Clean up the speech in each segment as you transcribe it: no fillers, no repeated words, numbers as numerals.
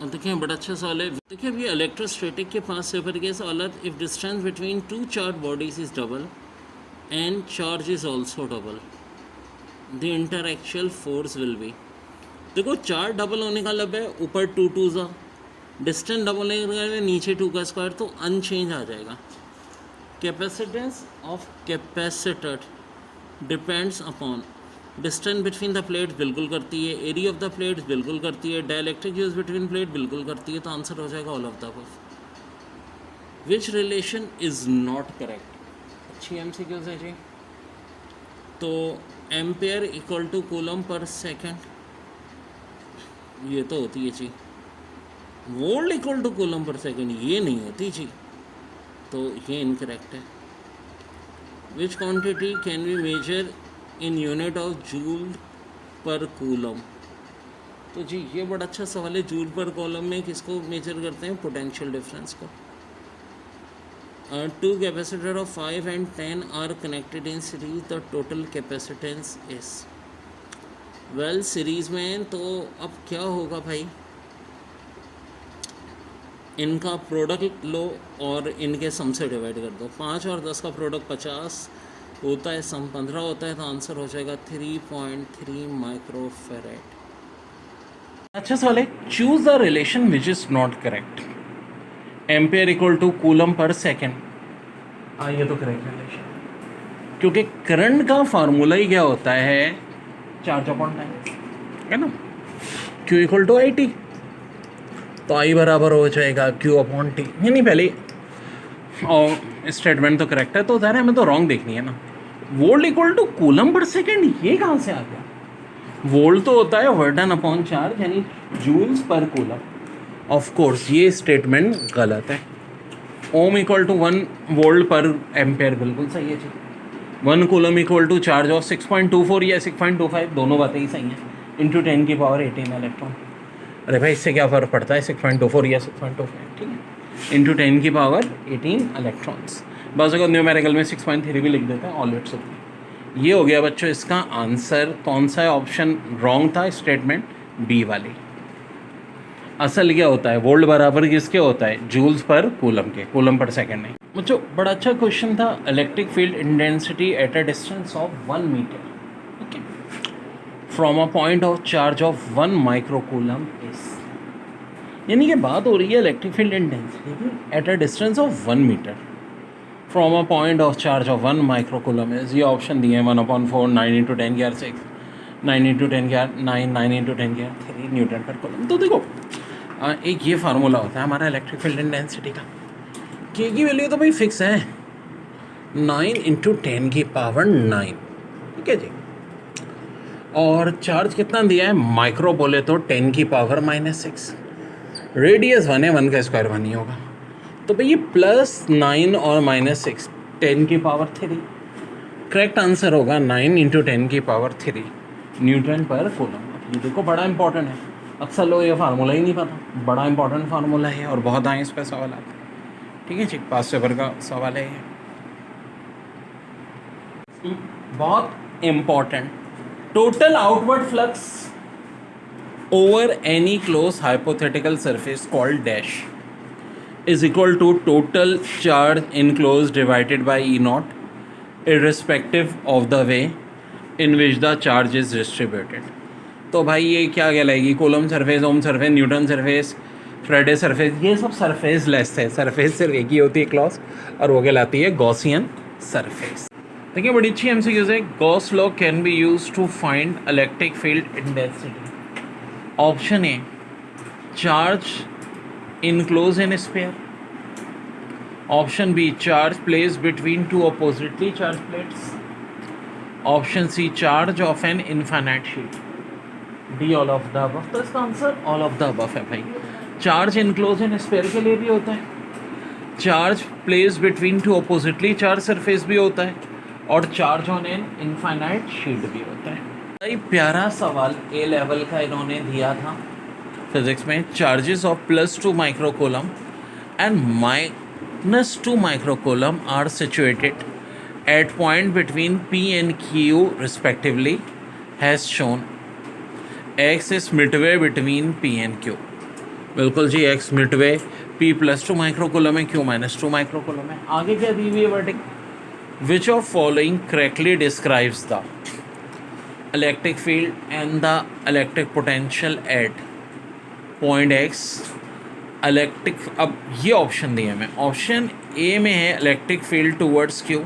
और देखिए बड़ा अच्छा सवाल है। देखिए अभी इलेक्ट्रोस्टैटिक के पास पेपर के सवाल, if distance between two charge bodies is double and charge is also double, the interaction force will be. देखो चार्ज डबल होने का मतलब है ऊपर टू टू ज़ा, डिस्टेंस डबल होने का मतलब है नीचे टू का स्क्वायर, तो अनचेंज आ जाएगा। Capacitance of capacitor depends upon distance between the plate, बिल्कुल करती है। एरिया ऑफ द प्लेट बिल्कुल करती है। डाइलेक्ट्रिक यूज बिटवीन प्लेट बिल्कुल करती है। तो आंसर हो जाएगा all of the above. Which relation is not correct? अच्छी एमसीक्यूज है जी। तो ampere equal to coulomb per second, ये तो होती है जी। Volt equal to coulomb per second, ये नहीं होती जी, तो ये इनकरेक्ट है। Which quantity can be measure in unit of joule per coulomb? तो जी ये बड़ा अच्छा सवाल है। जूल पर कूलम में किसको मेजर करते हैं? पोटेंशियल डिफरेंस को। Two capacitor of 5 and 10 are connected in series, the total capacitance is. Well series में तो अब क्या होगा भाई, इनका प्रोडक्ट लो और इनके सम से डिवाइड कर दो। 5 और 10 का प्रोडक्ट 50 होता है, सम 15 होता है, तो आंसर हो जाएगा 3.3 माइक्रोफेरेड। अच्छा सवाल है। Choose the relation which is not correct. Ampere equal to coulomb per second, ये तो करेक्ट रिलेशन, क्योंकि करंट का फार्मूला ही क्या होता है? चार्ज अपॉन टाइम, है ना। Q इक्वल टू IT, तो I बराबर हो जाएगा Q अपॉन T। नहीं पहले और स्टेटमेंट तो करेक्ट है, तो ज़ाहिर है हमें तो रॉन्ग देखनी है ना। Volt equal to coulomb per second, ये कहाँ से आ गया? वोल्ट तो होता है वर्डन अपॉन चार्ज, यानी joules per coulomb. Of course ये स्टेटमेंट गलत है। Ohm equal to 1 volt per ampere बिल्कुल सही है जी। 1 coulomb equal to charge of 6.24 या 6.25, दोनों बातें ही सही हैं, इंटू 10 की पावर 18 इलेक्ट्रॉन। अरे भाई इससे क्या फ़र्क पड़ता है? 6.24 या 6.25, ठीक है, इंटू 10 की पावर 18 इलेक्ट्रॉन्स। बस अगर न्यूमेरिकल में 6.3 भी लिख देते हैं, ऑल इट्स ओके। ये हो गया बच्चों इसका आंसर। कौन सा ऑप्शन रॉन्ग था? स्टेटमेंट बी वाली। असल क्या होता है? वोल्ट बराबर किसके होता है? जूल्स पर कूलम के, कूलम पर सेकंड नहीं। बच्चों बड़ा अच्छा क्वेश्चन था। Electric field intensity at a distance of 1 metre, okay, from a point of charge of 1 microcoulomb is. यानी कि बात हो रही है इलेक्ट्रिक फील्ड इंटेंसिटी की at a distance of 1 metre from a point of charge of 1 microcoulomb is. ये option दिए हैं 1/4, 9 × 10⁻⁶, 9 × 10⁹, 9 × 10⁻³ न्यूटन पर कूलम। तो देखो एक ये फार्मूला होता है हमारा इलेक्ट्रिक फील्ड इंटेंसिटी का। के की वैल्यू तो भाई फिक्स है, 9 × 10⁹, ठीक है जी। और चार्ज कितना दिया है? माइक्रो बोले तो 10⁻⁻⁶। रेडियस 1 है, 1 का स्क्वायर 1 ही होगा। तो भाई ये +9 और -6, 10⁻³ करेक्ट आंसर होगा 9 × 10⁻³ न्यूटन पर कूलम। ये देखो बड़ा इंपॉर्टेंट है, अक्सर लोग ये फार्मूला ही नहीं पता, बड़ा इंपॉर्टेंट फार्मूला है और बहुत आए इस पर सवाल आते हैं, ठीक है जी। पास पेपर का सवाल है ये, बहुत important. Total outward flux over any closed hypothetical surface called dash is equal to total charge enclosed divided by E naught irrespective of the way in which the charge is distributed। तो भाई ये क्या कहलाएगी? Coulomb surface, ohm surface, newton surface, Faraday surface, ये सब surface less है। Surface सिर्फ एक ही होती है क्लॉज, और वो कहलाती है गॉसियन सरफेस। देखिए बड़ी अच्छी एमसीक्यूज है। Gauss law can be use to find electric field intensity. Option A, charge enclose in sphere. Option B, charge place between two oppositely charge plates. Option C, charge of an infinite sheet. D all of the above. तो इसका answer all of the above है भाई। Charge enclose in spare के लिए भी होता है, charge place between two oppositely charge surface भी होता है, और charge on an infinite sheet भी होता है। बड़ी प्यारा सवाल ए लेवल का इन्होंने दिया था फिजिक्स में। Charges of +2 microcoulomb and -2 microcoulomb are situated at point between P and Q respectively has shown X is midway between P and Q। बिल्कुल जी, X midway, P plus 2 microcoulomb है, क्यू माइनस 2 माइक्रोकुलम है। आगे क्या दी हुई है वर्डिक, which of following correctly describes the electric field and the electric potential at point X electric. अब ये ऑप्शन दिए हमें, ऑप्शन ए में है electric field towards Q,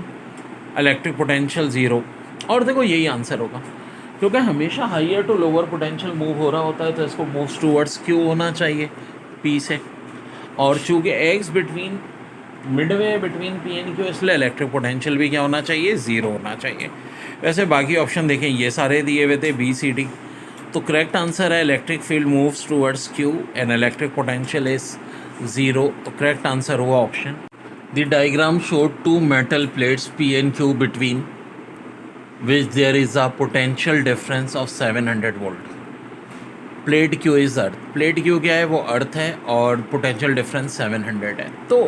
electric potential zero. और देखो यही आंसर होगा, क्योंकि हमेशा higher to lower potential move हो रहा होता है, तो इसको मूव्स टूवर्ड्स क्यू होना चाहिए पी से। और चूँकि x between Midway between P and Q, इसलिए इलेक्ट्रिक पोटेंशियल भी क्या होना चाहिए, ज़ीरो होना चाहिए। वैसे बाकी ऑप्शन देखें, ये सारे दिए हुए थे बी सी डी, तो करेक्ट आंसर है electric field moves towards Q and electric potential is zero. तो करेक्ट आंसर हुआ option. The diagram showed two metal plates P and Q between which there is a potential difference of 700 volt. Plate Q is earth, plate Q क्या है, वो अर्थ है और potential difference 700 है। तो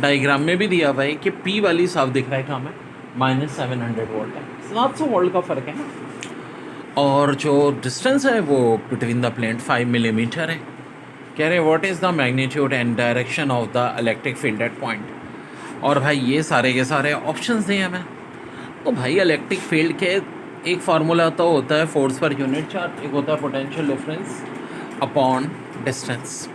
diagram में भी दिया हुआ है कि पी वाली साफ दिख रहा है कहाँ में, -700 वोल्ट है, 700 वोल्ट का फ़र्क है ना। और जो डिस्टेंस है वो बिटवीन द प्लेट 5 मिलीमीटर है। कह रहे what is the magnitude and direction of the electric field at point. और भाई ये सारे के सारे ऑप्शंस दिए हमें। तो भाई इलेक्ट्रिक फील्ड के एक फार्मूला तो होता है फोर्स पर यूनिट चार्ज, एक होता है पोटेंशियल डिफरेंस अपॉन डिस्टेंस।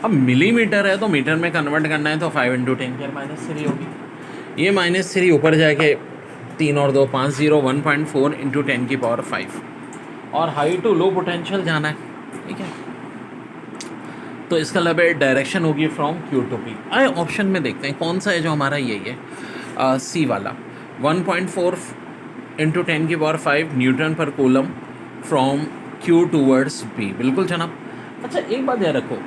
अब मिलीमीटर है तो मीटर में कन्वर्ट करना है, तो 5 × 10⁻³ होगी। ये -3 ऊपर जाके 3 और 2 5 0 1.4 × 10⁵ और हाई टू लो पोटेंशियल जाना है, ठीक है। तो इसका मतलब डायरेक्शन होगी फ्रॉम क्यू टू पी। आए ऑप्शन में देखते हैं कौन सा है जो हमारा यही है, सी वाला 1.4 × 10⁵ Newton per coulomb from Q towards P. बिल्कुल जनाब। अच्छा एक बात याद रखो,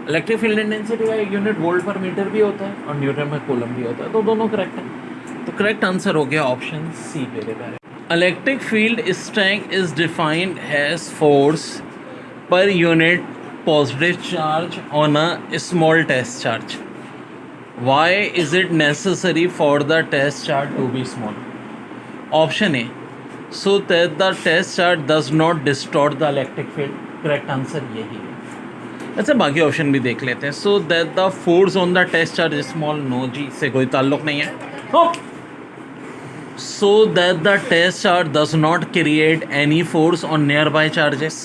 इलेक्ट्रिक फील्ड इंटेंसिटी का एक यूनिट वोल्ट पर मीटर भी होता है और न्यूटन पर कूलम भी होता है, तो दोनों करेक्ट है। तो करेक्ट आंसर हो गया ऑप्शन सी मेरे प्यारे। Electric field strength is defined as force per unit positive charge on a small test charge. Why is it necessary for the test charge to be small? Option A, so that the test charge does not distort the electric field. Correct answer यही है। अच्छा बाकी option भी देख लेते हैं। So that the force on the test charge is small. No जी, इससे कोई ताल्लुक नहीं है। So that the test charge does not create any force on nearby charges.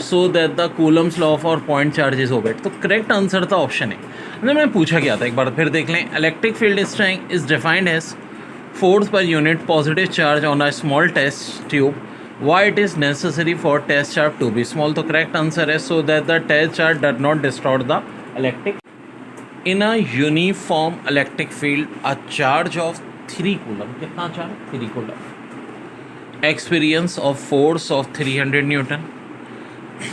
So that the Coulomb's law for point charge is obeyed. तो correct answer था option है। मैंने पूछा क्या था एक बार फिर देख लें। Electric field strength is defined as force per unit positive charge on a small test tube. Why it is necessary for test charge to be small. तो करेक्ट आंसर है so that the test charge does not distort the electric. In a uniform electric field a charge of 3 coulomb, कितना charge, 3 coulomb, experience of force of 300 newton.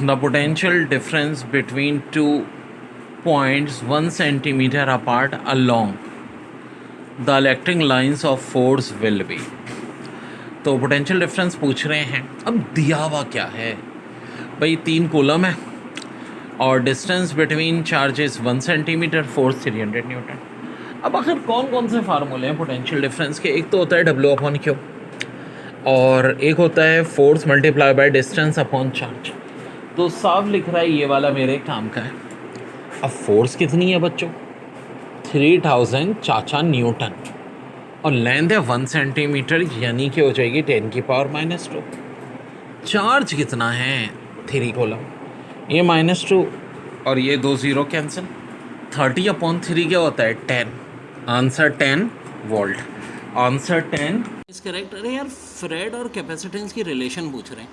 The potential difference between 2 points 1 centimeter apart along the electric lines of force will be। तो potential difference पूछ रहे हैं। अब दिया हुआ क्या है भाई, 3 कूलम है और distance between charges 1 centimetre, force 300 Newton. अब आखिर कौन कौन से फार्मूले हैं पोटेंशियल डिफरेंस के? एक तो होता है W/Q और एक होता है force multiply by distance upon charge. तो साफ लिख रहा है ये वाला मेरे काम का है। अब फोर्स कितनी है बच्चों, 3000 चाचा न्यूटन और लेंथ है 1 सेंटीमीटर, यानी कि हो जाएगी 10⁻²। चार्ज कितना है, 3 कूलम, ये -2 और ये 2 0 कैंसिल, 30/3 क्या होता है, 10। Answer 10 volt. Answer 10 is correct. अरे यार फ्रेड और कैपेसिटेंस की रिलेशन पूछ रहे हैं,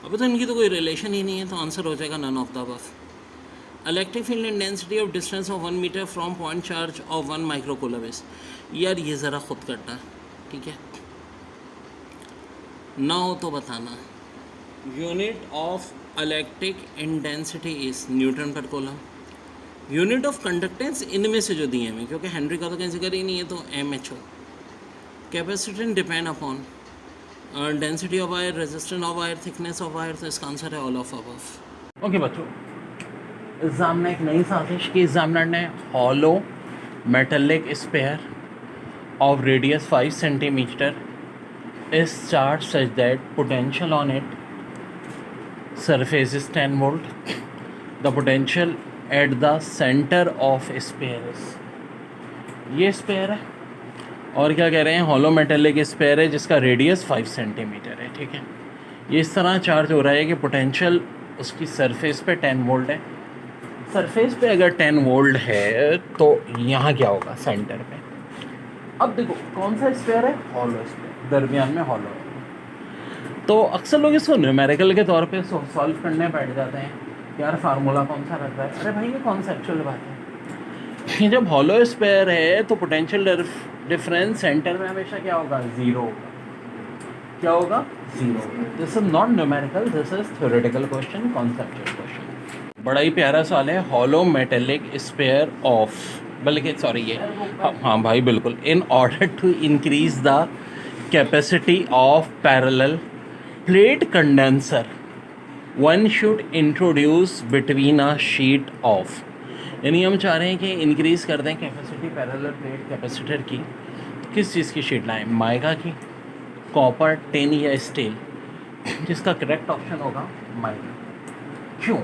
अभी तो इनकी तो कोई रिलेशन ही नहीं है, तो आंसर हो जाएगा none of the above. Electric field intensity of distance of 1 metre from point charge of 1 microcoulomb is. यार ये ज़रा खुद करना है, ठीक है ना हो तो बताना। Unit of electric intensity is Newton per coulomb. Unit of conductance इनमें से जो दिए हमें, क्योंकि हेनरी का तो कंसिडर ही नहीं है, तो MHO। Capacitance depend upon density of wire, resistance of wire, thickness of wire. तो इसका आंसर है ऑल ऑफ अबव। ओके बच्चों, एग्जाम में एक नई साजिश की, एग्जामिनर ने hollow metallic sphere of radius 5 centimetre is charge such that potential on it surface is 10 volt the potential at the centre of sphere ये स्पेयर है, और क्या कह रहे हैं, हॉलो मेटेलिक स्पेयर है जिसका रेडियस 5 सेंटीमीटर है, ठीक है। ये इस तरह चार्ज हो रहा है कि पोटेंशियल उसकी सरफेस पे 10 वोल्ट है। सरफेस पे अगर 10 वोल्ट है तो यहाँ क्या होगा सेंटर पे। अब देखो कौन सा स्पेयर है, हॉलो स्पेयर, दरमियान में हॉलो है। तो अक्सर लोग इसको न्यूमेरिकल के तौर पे सॉल्व करने बैठ जाते हैं, यार फार्मूला कौन सा रख रहा है। अरे भाई ये कॉन्सेप्चुअल बात है कि जब हॉलो स्पेयर है तो पोटेंशियल डिफरेंस सेंटर में हमेशा क्या होगा, ज़ीरो होगा। क्या होगा, zero. This is not numerical, this is theoretical question, conceptual question. बड़ा ही प्यारा सवाल है, हॉलो मेटेलिक स्पेयर ऑफ, बल्कि सॉरी ये हाँ भाई बिल्कुल, in order to increase the capacity of parallel plate condenser one should introduce between a sheet of, यानी हम चाह रहे हैं कि इंक्रीज़ कर दें कैपेसिटी पैरेलल प्लेट कैपेसिटर की। किस चीज़ की शीट लाएं, माइका की, कॉपर, टिन या स्टील, जिसका करेक्ट ऑप्शन होगा माइका। क्यों,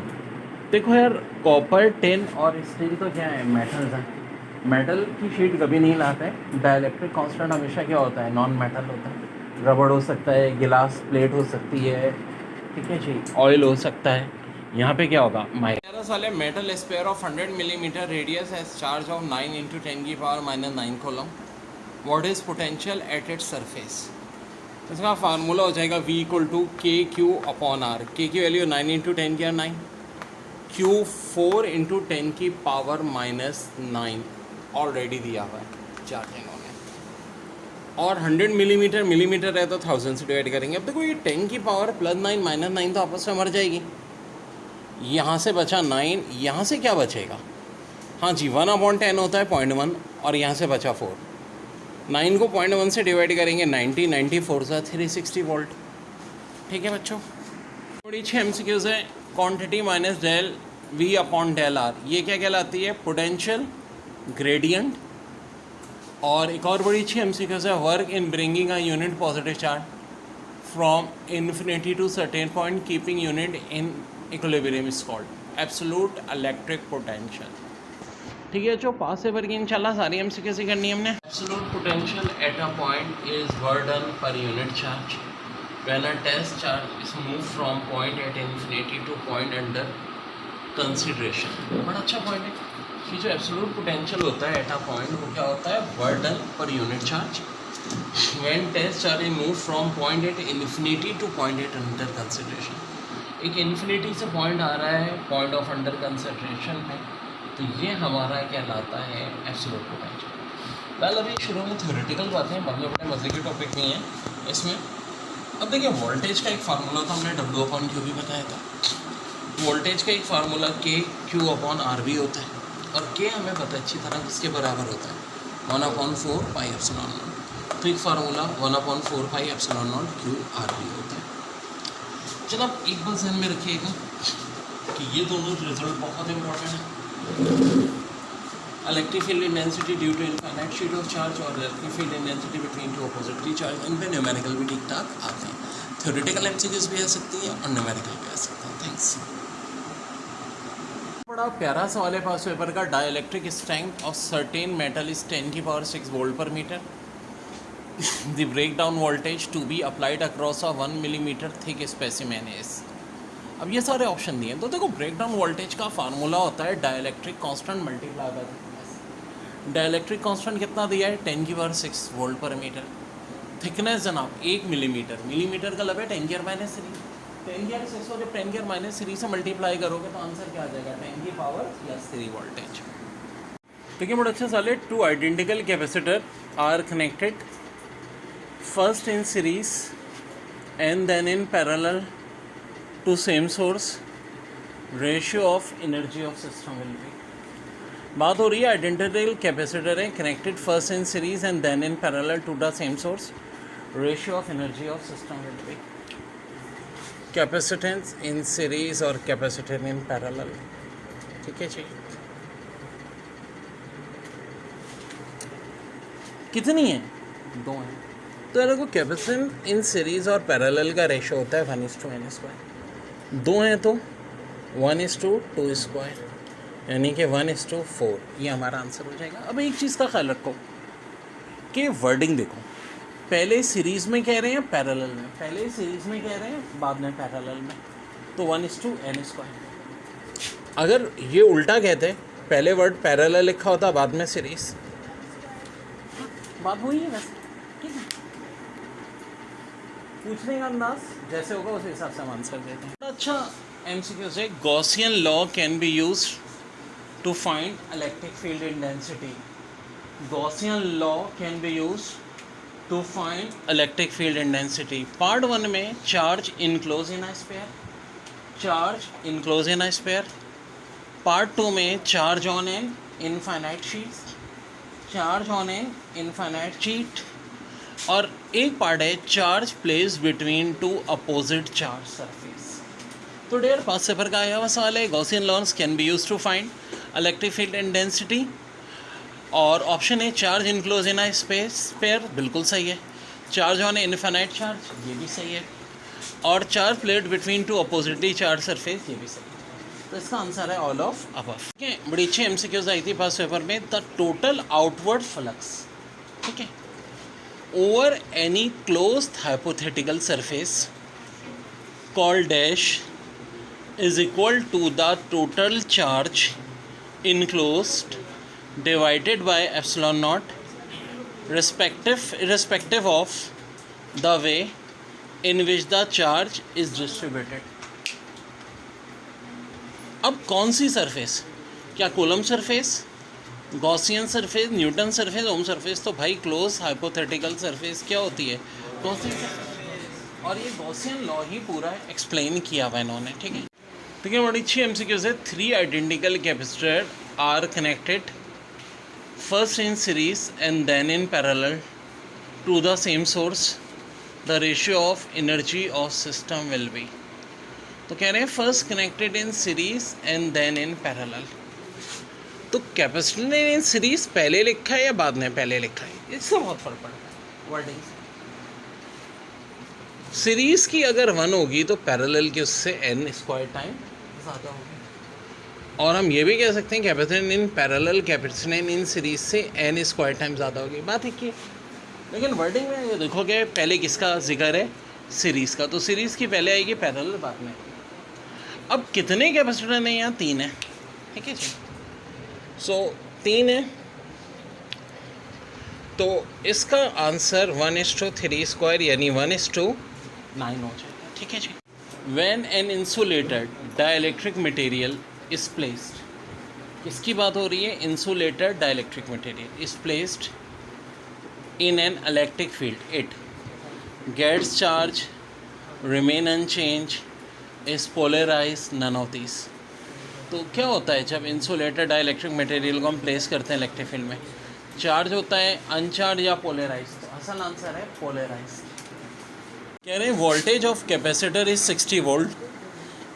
देखो यार कॉपर, टिन और स्टील तो क्या है, मेटल्स हैं। मेटल की शीट कभी नहीं लाते, डाइलेक्ट्रिक कांस्टेंट हमेशा क्या होता है, नॉन मेटल होता है। रबड़ हो सकता है, गिलास प्लेट हो सकती है, ठीक है जी, ऑयल हो सकता है। यहाँ पे क्या होगा, माइका। साले metal sphere of 100 millimetre radius has charge of 9 × 10⁻⁹ coulomb. What is potential at its surface. इसका फार्मूला हो जाएगा V = KQ/R। K की वैल्यू 9 × 10⁻⁹, Q 4 × 10⁻⁹ ऑलरेडी दिया हुआ है चार्जिंग होने, और 100 मिलीमीटर है तो 1000 से डिवाइड करेंगे। अब देखो ये 10 की पावर +9 -9 तो आपस में मर जाएगी। यहाँ से बचा 9, यहाँ से क्या बचेगा, हाँ जी 1/10 होता है 0.1, और यहाँ से बचा 4। 9 को 0.1 से डिवाइड करेंगे 90, 94 सा 360 वोल्ट, ठीक है बच्चों। थोड़ी अच्छी MCQs है, quantity minus del V/del R, ये क्या कहलाती है, पोटेंशियल ग्रेडियंट। और एक और बड़ी अच्छी MCQs है, work in bringing a unit positive charge from infinity to certain point keeping unit in equilibrium is called absolute electric potential, ठीक है जो पास से भर के इंशाल्लाह सारी MCQs ही करनी है हमने। Absolute potential at a point is work done per unit charge when a test charge is move from point at infinity to point under consideration. बड़ा अच्छा पॉइंट है कि जो एब्सोल्यूट पोटेंशियल होता है एट अ पॉइंट वो क्या होता है, work done per unit charge when test charge is move from point at infinity to point at under consideration. एक इन्फिनिटी से पॉइंट आ रहा है पॉइंट ऑफ अंडर कंसिडरेशन में, तो ये हमारा कहलाता है एब्सोल्यूट पोटेंशियल। वेल अभी शुरू में थ्योरेटिकल बातें, बाद में बड़े मज़े के टॉपिक नहीं है इसमें। अब देखिए वोल्टेज का एक फार्मूला था, हमने W/Q भी बताया था। वोल्टेज का एक फार्मूला KQ/R भी होता है, और K हमें पता है अच्छी तरह किसके बराबर होता है, 1/4πε0। तो एक फार्मूला 1/4πε0 QR भी होता है। चलो आप एक बात ध्यान में रखिएगा कि ये दोनों रिजल्ट बहुत इंपॉर्टेंट है। Electric field intensity due to infinite sheet of charge और electric field intensity between two oppositely charge, इन पे न्यूमेरिकल भी ठीक ठाक आते हैं। थ्योरेटिकल MCQs भी आ सकती है और न्यूमेरिकल भी आ सकते हैं। थैंक्स। बड़ा प्यारा सवाल है पास पेपर का, dielectric strength of certain metal is 10⁶ volt per metre. The breakdown voltage to be applied across a 1 millimeter thick specimen is। अब ये सारे ऑप्शन दिए हैं, तो देखो ब्रेकडाउन वोल्टेज का फार्मूला होता है dielectric constant multiply by thickness. Dielectric constant कितना दिया है, 10⁶ वोल्ट पर मीटर। थिकनेस जनाब 1 मिलीमीटर, मिलीमीटर का लब है 10⁻3। 10⁻6 को जब 10⁻3 से मल्टीप्लाई करोगे तो आंसर क्या आ जाएगा, 10⁻3 वोल्टेज। ठीक है, बड़ा अच्छा सवाल है। 2 identical capacitor are connected first in series and then in parallel to same source, ratio of energy of system will be। बात हो रही है आइडेंटिकल कैपेसिटर है connected first in series and then in parallel to the same source, ratio of energy of system will be. Capacitance in series और capacitor in parallel, ठीक है जी। कितनी है, 2 हैं। तो यार देखो कैपेसिटेंस इन सीरीज़ और पैरेलल का रेशो होता है 1:n²। 2 हैं तो 1:2 यानी कि 1:4, ये हमारा आंसर हो जाएगा। अब एक चीज़ का ख्याल रखो कि वर्डिंग देखो, पहले सीरीज़ में कह रहे हैं पैरेलल में, पहले सीरीज़ में कह रहे हैं बाद में पैरेलल में, तो 1:n²। अगर ये उल्टा कहते पहले वर्ड पैरेलल लिखा होता बाद में सीरीज़, बात वही है वैसे, ठीक है। पूछने का अंदाज जैसे होगा उस हिसाब से हम आंसर देते हैं। अच्छा MCQ से Gaussian law can be use to find electric field intensity. Gaussian law can be use to find electric field intensity. Part 1 में charge enclose in a sphere, charge enclose in a sphere. Part 2 में charge on an infinite sheet, charge on an infinite sheet. और एक part है charge place between two opposite charge surface. तो डेयर पास paper का आया हुआ सवाल है, Gaussian laws can be use to find electric field intensity. और ऑप्शन है charge enclose in a sphere, बिल्कुल सही है। चार्ज ऑन इनफाइनाइट चार्ज, ये भी सही है। और charge plate between two oppositely charge surface, ये भी सही है। तो इसका आंसर है ऑल ऑफ अबव। ठीक है, बड़ी अच्छी MCQs आई थी फर्स्ट पेपर में। द टोटल आउटवर्ड फ्लक्स, ठीक है, over any closed hypothetical surface called dash is equal to the total charge enclosed divided by epsilon naught irrespective of the way in which the charge is distributed। अब कौन सी surface, क्या coulomb surface, Gaussian surface, newton surface, ohm surface? तो भाई close hypothetical surface क्या होती है, Gaussian surface. और ये गॉसियन लॉ ही पूरा एक्सप्लेन किया हुआ इन्होंने, ठीक है। ठीक है, बड़ी अच्छी MCQs है। 3 identical capacitor are connected first in series and then in parallel to the same source, the ratio of energy of system will be. तो कह रहे हैं first connected in series and then in parallel. तो capacitor ने in series पहले लिखा है या बाद में पहले लिखा है, इससे बहुत फर्क पड़ता है वर्डिंग से। सीरीज की अगर 1 होगी तो पैरेलल की उससे n² टाइम ज़्यादा होगी। और हम ये भी कह सकते हैं capacitor in parallel capacitor in series से n² टाइम ज़्यादा होगी, बात एक ही। लेकिन वर्डिंग में ये देखोगे पहले किसका जिक्र है, सीरीज़ का, तो सीरीज़ की पहले आएगी, पैरेलल बाद में। अब कितने कैपेसिटर हैं यहाँ, 3 है, ठीक है जी। सो 3 है, तो इसका आंसर 1:3² यानी 1:9 हो जाएगा, ठीक है जी। When an insulated dielectric material is placed, किसकी बात हो रही है, insulated dielectric material is placed in an electric field, it gets charge, remain unchanged, is polarized, none of these। तो क्या होता है जब इंसुलेटेड डाइलेक्ट्रिक मटेरियल को हम प्लेस करते हैं इलेक्ट्रिक फील्ड में, चार्ज होता है अनचार्ज या पोलराइज? तो असल आंसर है पोलराइज। कह रहे हैं voltage of capacitor is 60 volt,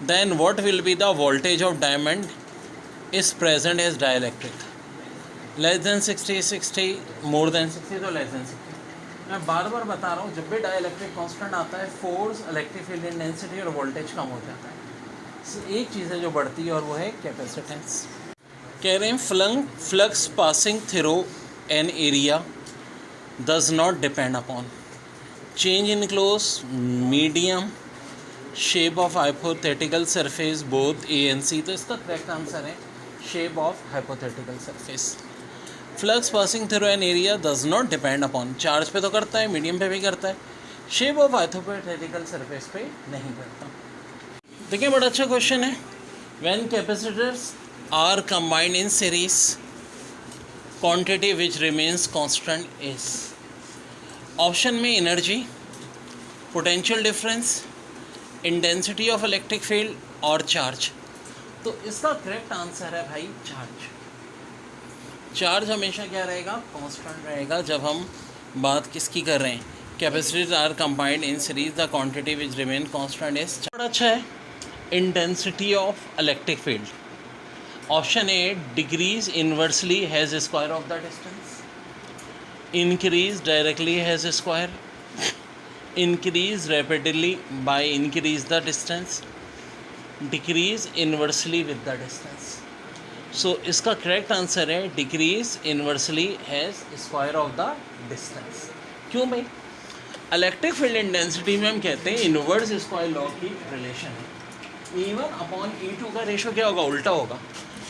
then what will be the voltage of diamond is present as dielectric? Less than 60, 60, more than 60, तो लेस देन 60। मैं बार बार बता रहा हूँ, जब भी डाइलेक्ट्रिक कांस्टेंट आता है फोर्स, इलेक्ट्रिक फील्ड इंटेंसिटी और वोल्टेज कम हो जाता है। एक चीज़ है जो बढ़ती है और वो है कैपेसिटेंस। कह रहे हैं flux passing through an area does not depend upon change in close, medium, shape of hypothetical surface both A and C। तो इसका करेक्ट आंसर है shape of hypothetical surface। Flux passing through an area does not depend upon, charge पे तो करता है, medium पे भी करता है, शेप ऑफ हाइपोथेटिकल सरफेस पे नहीं करता। देखिए बड़ा अच्छा क्वेश्चन है। When capacitors are combined in series, quantity which remains constant is. Option में energy, potential difference, intensity of electric field और चार्ज। तो इसका करेक्ट आंसर है भाई चार्ज। चार्ज हमेशा क्या रहेगा, कांस्टेंट रहेगा। जब हम बात किसकी कर रहे हैं, capacitors are combined in series, the quantity which remain constant is. अच्छा है intensity of electric field. Option A decrease inversely has square of the distance, increase directly has a square, increase rapidly by increase the distance, decrease inversely with the distance. So इसका correct answer है decrease inversely has square of the distance. क्यों भाई? इलेक्ट्रिक field इंटेंसिटी में हम कहते हैं इनवर्स स्क्वायर लॉ की रिलेशन है। E1 अपॉन E2 का रेशो क्या होगा? उल्टा होगा,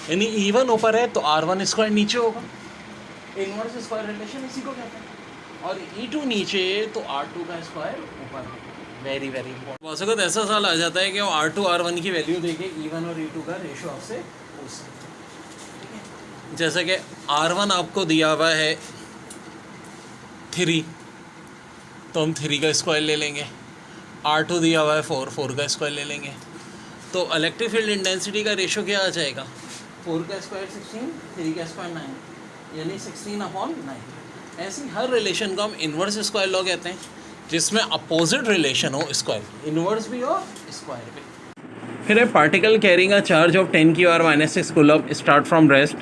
यानी E1 ऊपर है तो R1 स्क्वायर नीचे होगा। इनवर्स स्क्वायर रिलेशन इसी को कहते हैं। और E2 नीचे तो R2 का स्क्वायर ऊपर होगा। Very very important. बहुत वक्त ऐसा सवाल आ जाता है कि वो R2 R1 की वैल्यू देके E1 और E2 का रेशो आपसे पूछ सकते हैं। जैसे कि R1 आपको दिया हुआ है 3, तो हम 3 का स्क्वायर ले लेंगे। R2 दिया हुआ है 4 का स्क्वायर ले लेंगे। तो इलेक्ट्रिक फील्ड इंटेंसिटी का रेशो क्या आ जाएगा? 4 का स्क्वायर 16, 3 का स्क्वायर 9, यानी 16 अपॉन 9। ऐसी हर रिलेशन को हम इन्वर्स स्क्वायर लॉ कहते हैं, जिसमें अपोजिट रिलेशन हो स्क्वायर की, इन्वर्स भी और स्क्वायर भी। फिर है particle carrying a charge of 10⁻⁻⁶ coulomb start from rest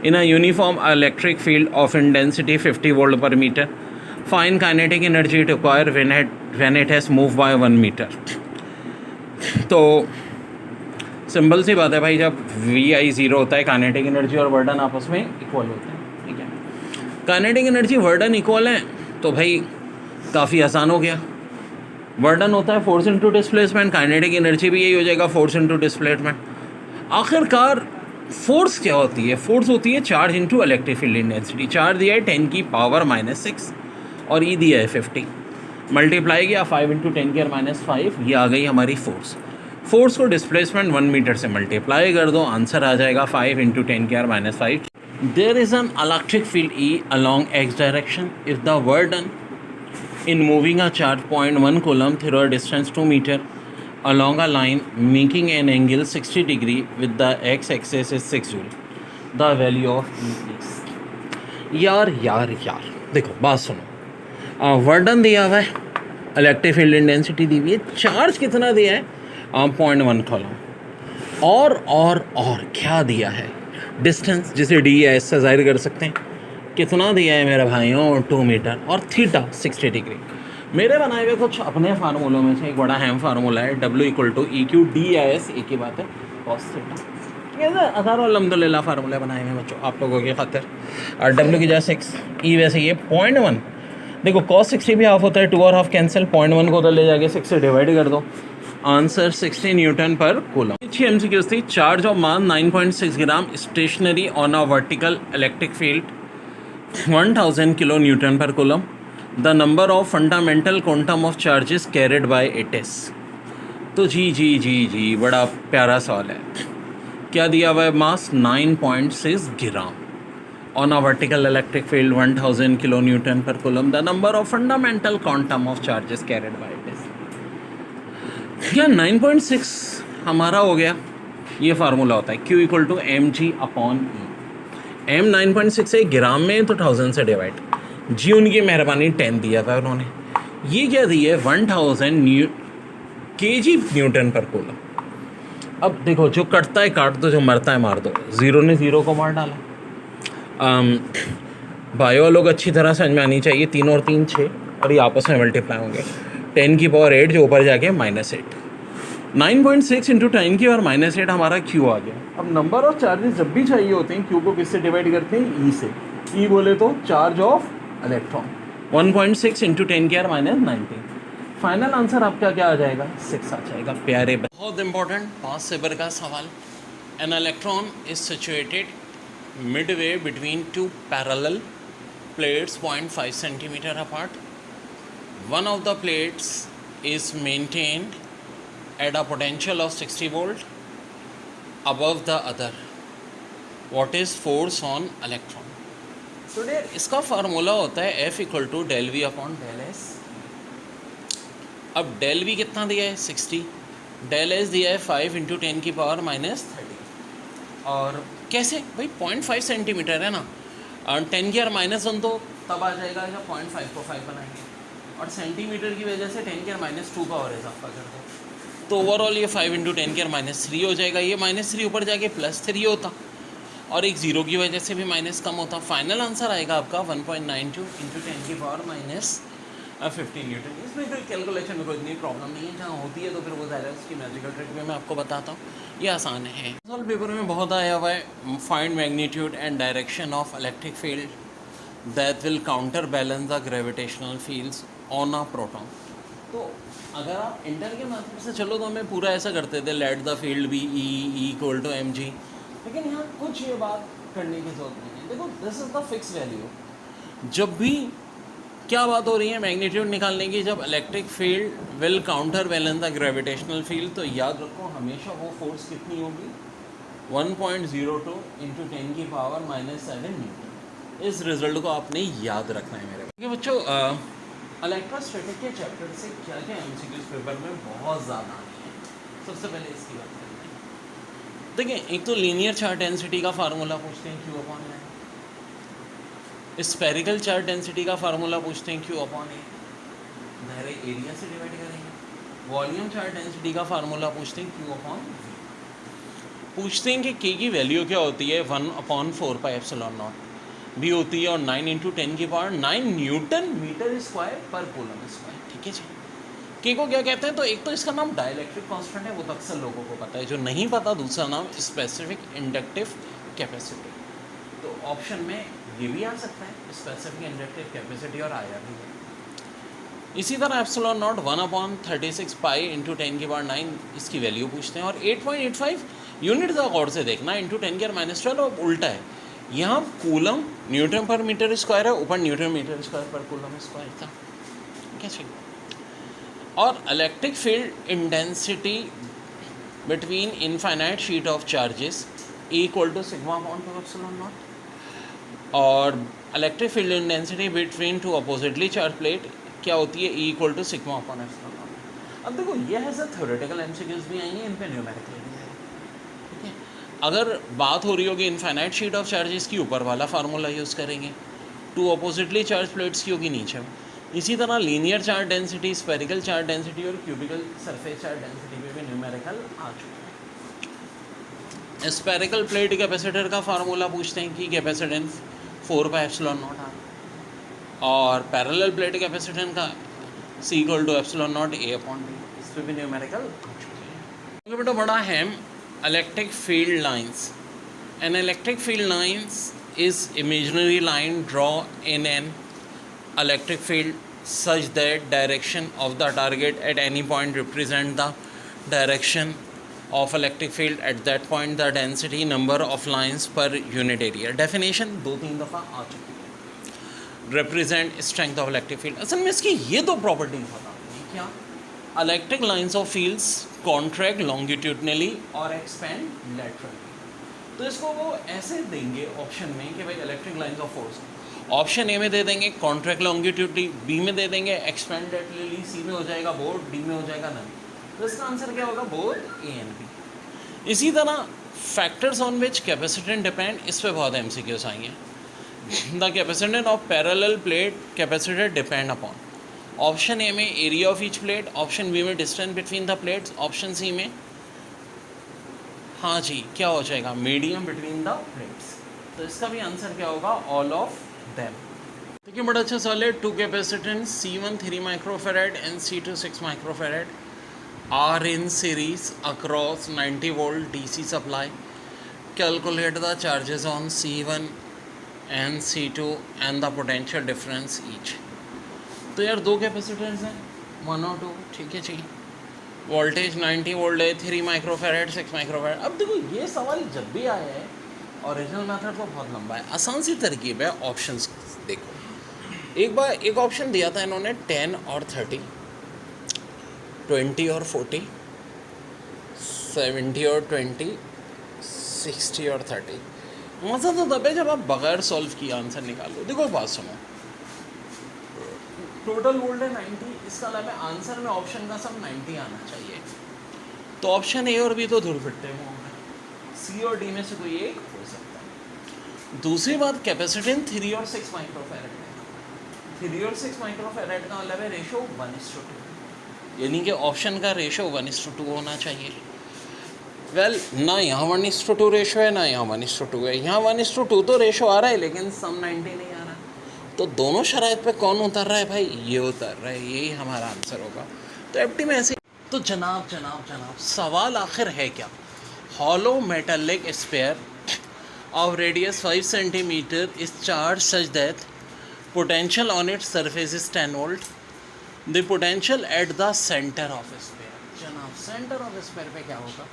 in a uniform electric field of intensity 50 volt per metre. Find kinetic energy require when it has move by 1 metre. तो simple सी बात है भाई, जब VI 0 होता है kinetic energy और वर्डन आपस में इक्वल होते हैं। ठीक है, काइनेटिक एनर्जी वर्डन इक्वल है तो भाई काफ़ी आसान हो गया। वर्डन होता है force into displacement, kinetic energy भी यही हो जाएगा फोर्स इनटू डिस्प्लेसमेंट। आखिरकार फोर्स क्या होती है? फोर्स होती है charge into electric field intensity. Charge दिया है 10⁻⁻⁶ और E दिया है 50, मल्टीप्लाई किया 5 × 10⁻⁵, ये आ गई हमारी फोर्स। फोर्स को डिस्प्लेसमेंट 1 मीटर से मल्टीप्लाई कर दो, आंसर आ जाएगा 5 × 10⁻⁵। There is an electric field E along x direction if the work done in moving a charge 0.1 coulomb through a distance 2 meter along a line making an angle 60 degree with the x-axis is 6 joule. The value of E is। यार देखो बात सुनो, वर्डन दिया हुआ है, electric field intensity दी हुई है, charge कितना दिया है? 0.1 कॉलम। और क्या दिया है? डिस्टेंस, जिसे डी या एस से जाहिर कर सकते हैं। कितना दिया है मेरे भाइयों? 2 मीटर। और थीटा 60 डिग्री। मेरे बनाए हुए कुछ अपने फार्मूलों में से एक बड़ा अहम फार्मूला है W = EQ DIS, एक ही बात है, cos थीटा। ये हज़ारों अलहम्दुलिल्लाह फार्मूले बनाए हुए बच्चों आप लोगों की खातिर। और W की जगह 6, E वैसे ये 0.1। देखो cos 60 भी हाफ होता है, 2 और हाफ कैंसिल, 0.1 को उधर ले जाके 6 से डिवाइड कर दो, आंसर 60 न्यूटन पर कूलम। अच्छी MCQ थी। Charge of mass 9.6 gram stationary on a vertical electric field 1000 kilo newton per coulomb. The number of fundamental quantum of charges carried by it is. तो जी बड़ा प्यारा सवाल है। क्या दिया हुआ है? Mass 9.6 gram on a vertical electric field 1000 kilo newton per coulomb. The number of fundamental quantum of charges carried by it is. क्या 9.6 हमारा हो गया? ये फार्मूला होता है Q = mg/E। M 9.6 है, ग्राम में तो 1000 से डिवाइड, जी उनकी मेहरबानी 10 दिया था उन्होंने। ये क्या दिया है? 1000 kg न्यूटन पर कूलम। अब देखो, जो कटता है काट दो, जो मरता है मार दो। ज़ीरो ने ज़ीरो को मार डाला। बायो लोग अच्छी तरह समझ में आनी चाहिए। 3 और 3 6, और ये आपस में मल्टीप्लाई होंगे। 10⁻8 जो ऊपर जाके -8। 9.6 × 10⁻⁻8 हमारा Q आ गया। अब नंबर ऑफ चार्जेस जब भी चाहिए होते हैं, Q को किससे डिवाइड करते हैं? E से। E बोले तो charge of electron. 1.6 × 10⁻⁹। Final answer आपका क्या आ जाएगा? 6 आ जाएगा। प्यारे, बहुत इंपॉर्टेंट 5 सेबर का सवाल। An electron is situated Midway between 2 parallel plates 0.5 centimetre apart. One of the plates is maintained at a potential of 60 volt above the other. What is force on electron? So dear, इसका formula होता है F = ∂V/∂S। अब ∂V कितना दिया है? 60। ∂S दिया है 5 × 10⁻⁻30। और कैसे भाई? 0.5 सेंटीमीटर है ना, और 10⁻⁻1 तो तब आ जाएगा जब 0.5 को 5 बनाएंगे, और सेंटीमीटर की वजह से 10⁻2 का और इजाफा कर दो, तो ओवरऑल ये 5 × 10⁻³ हो जाएगा। ये -3 ऊपर जाके +3 होता, और एक ज़ीरो की वजह से भी माइनस कम होता। फाइनल आंसर आएगा आपका 1.92 × 15 न्यूटन। इसमें कोई कैलकुलेशन में कोई इतनी प्रॉब्लम नहीं है, जहाँ होती है तो फिर वो ज़्यादा उसकी मैजिकल ट्रिक में मैं आपको बताता हूँ, ये आसान है। सॉल्व पेपर में बहुत आया हुआ है, find magnitude and direction of electric field that will counter balance the gravitational fields on a proton. तो अगर आप इंटर के माध्यम से चलो तो हमें पूरा ऐसा करते थे, let the field be E equal to M G, लेकिन यहाँ कुछ ये बात करने की जरूरत नहीं है। देखो this is the fix value. जब भी क्या बात हो रही है मैग्नीट्यूड निकालने की, जब electric field will counter balance the gravitational field, तो याद रखो हमेशा वो फोर्स कितनी होगी, 1.02 इंटू 10 की पावर -7 न्यूटन। इस रिजल्ट को आपने याद रखना है मेरे क्योंकि बच्चों इलेक्ट्रोस्टैटिक के चैप्टर से क्या क्या एमसीक्यूज पेपर में बहुत ज़्यादा आए हैं। सबसे पहले इसकी बात करते हैं। देखिए एक तो लीनियर चार्ज डेंसिटी का फार्मूला पूछते हैं, क्यू अपॉन है। स्फेरिकल चार्ज डेंसिटी का फार्मूला पूछते हैं, क्यू अपॉन ए, दायरे एरिया से डिवाइड करेंगे। वॉल्यूम चार्ज डेंसिटी का फार्मूला पूछते हैं, क्यू अपॉन वी। पूछते हैं कि के की वैल्यू क्या होती है, 1/4πε0 भी होती है, और 9 इंटू 10 की power 9 Newton metre square per coulomb square. ठीक है जी। के को क्या कहते हैं, तो एक तो इसका नाम डाइलेक्ट्रिक कांस्टेंट है, वो तो अक्सर लोगों को पता है। जो नहीं पता, दूसरा नाम स्पेसिफिक इंडक्टिव कैपेसिटी। तो ऑप्शन में ये भी आ सकता है, स्पेसिफिक इंडक्टिव कैपेसिटी, और आया भी है। इसी तरह एप्सिलॉन नॉट 1/36 पाई इंटू 10 की पावर 9, इसकी वैल्यू पूछते हैं। और 8.85 यूनिट का गौर से देखना, इंटू 10 की पावर -12, और उल्टा है, यहाँ coulomb newton per metre square है, ऊपर newton metre square per coulomb square था। क्या चाहिए। और electric field intensity between infinite sheet of charges equal to sigma upon 2 epsilon naught. और electric field intensity between two oppositely charge plate क्या होती है, equal to sigma upon epsilon naught. अब देखो ये है सर थ्योरेटिकल एमसीक्यूज भी आएंगे, इन पे न्यूमेरिकल भी आएंगे। ठीक है, अगर बात हो रही होगी इनफाइनाइट शीट ऑफ चार्जेस की, ऊपर वाला फार्मूला यूज़ करेंगे। टू अपोजिटली चार्ज प्लेट्स की होगी नीचे। इसी तरह linear charge density, spherical charge density और क्यूबिकल सरफेस चार्ज डेंसिटी पे भी न्यूमेरिकल आ चुके हैं। स्फेरिकल प्लेट कैपेसिटर का फार्मूला पूछते हैं कि कैपेसिटेंस 4/ε0 और पैरेलल प्लेट कैपेसिटेंस का C=ε0 A/D। इस पर भी न्यूमेरिकल आ चुके हैं। बेटा बड़ा है electric field lines. N electric field lines is imaginary line draw in an electric field such that direction of the target at any point represent the direction of electric field at that point, the density number of lines per unit area। definition 2-3 दफ़ा आ चुकी है। represent strength of electric field, असल में इसकी ये दो property पता नहीं क्या, electric lines of fields contract longitudinally और expand laterally। तो इसको वो ऐसे देंगे ऑप्शन में कि भाई electric lines of force, option A में दे देंगे कॉन्ट्रैक्ट लॉन्गिट्यूडली, बी में दे देंगे एक्सपेंड लैटरली, सी में हो जाएगा बोथ, डी में हो जाएगा नन। तो इसका आंसर क्या होगा, बोथ ए एंड बी। इसी तरह factors on which capacitance depend, इस पे बहुत एमसीक्यूज आएंगे। The capacitance of parallel plate capacitor depend upon, option A में area of each plate, option B में distance between the plates, option C में हाँ जी क्या हो जाएगा, मीडियम बिटवीन द प्लेट्स। तो इसका भी आंसर क्या होगा, ऑल ऑफ देम। देखिए बड़ा अच्छा सवाल है। Two capacitance C1 3 microfarad and C2 6 microfarad are in series across 90 volt DC supply. Calculate the charges on C1 and C2 and the potential difference each. तो यार दो कैपेसिटेंस हैं 1 और 2, ठीक है जी। वोल्टेज 90 वोल्ट है, 3 माइक्रोफेरेड 6 माइक्रोफेरेड। अब देखो ये सवाल जब भी आया है, ओरिजिनल मेथड तो बहुत लंबा है, आसान सी तरकीब है। ऑप्शंस देखो, एक बार एक ऑप्शन दिया था इन्होंने 10 और 30, 20 और 40, 70 और 20, 60 और 30। मज़ा तो तब है जब आप बगैर सॉल्व किए आंसर निकालो। देखो बात सुनो, टोटल वोल्ट है 90, इसका मतलब आंसर में ऑप्शन का सब 90 आना चाहिए। तो ऑप्शन ए और बी तो धुल फिरते होंगे, सी और डी में से कोई एक हो सकता है। दूसरी बात, कैपेसिटेंस 3 और 6 माइक्रोफेरेड है। 3 और 6 माइक्रोफेरेड का मतलब है रेशो 1:2, यानी कि ऑप्शन का रेशो 1:2 होना चाहिए। वेल ना यहाँ 1:2 रेशो है, ना यहाँ 1:2 है। यहाँ 1:2 तो रेशो आ रहा है, लेकिन सम 90 नहीं आ रहा। तो दोनों शराइत पे कौन उतर रहा है भाई? ये उतर रहा है, यही हमारा आंसर होगा। तो एफटी में ऐसे। तो जनाब सवाल आखिर है क्या? Hollow metallic sphere of radius 5 centimeter is charged such that potential on its surface is 10 volt. The potential at the center of sphere. जनाब सेंटर ऑफ स्फीयर पे क्या होगा?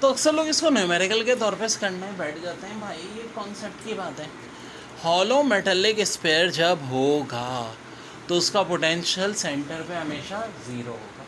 तो अक्सर लोग इसको न्यूमेरिकल के तौर पे करने बैठ जाते हैं भाई, ये कॉन्सेप्ट की बात है। हॉलो मेटालिक स्फीयर जब होगा तो उसका पोटेंशियल सेंटर पे हमेशा ज़ीरो होगा।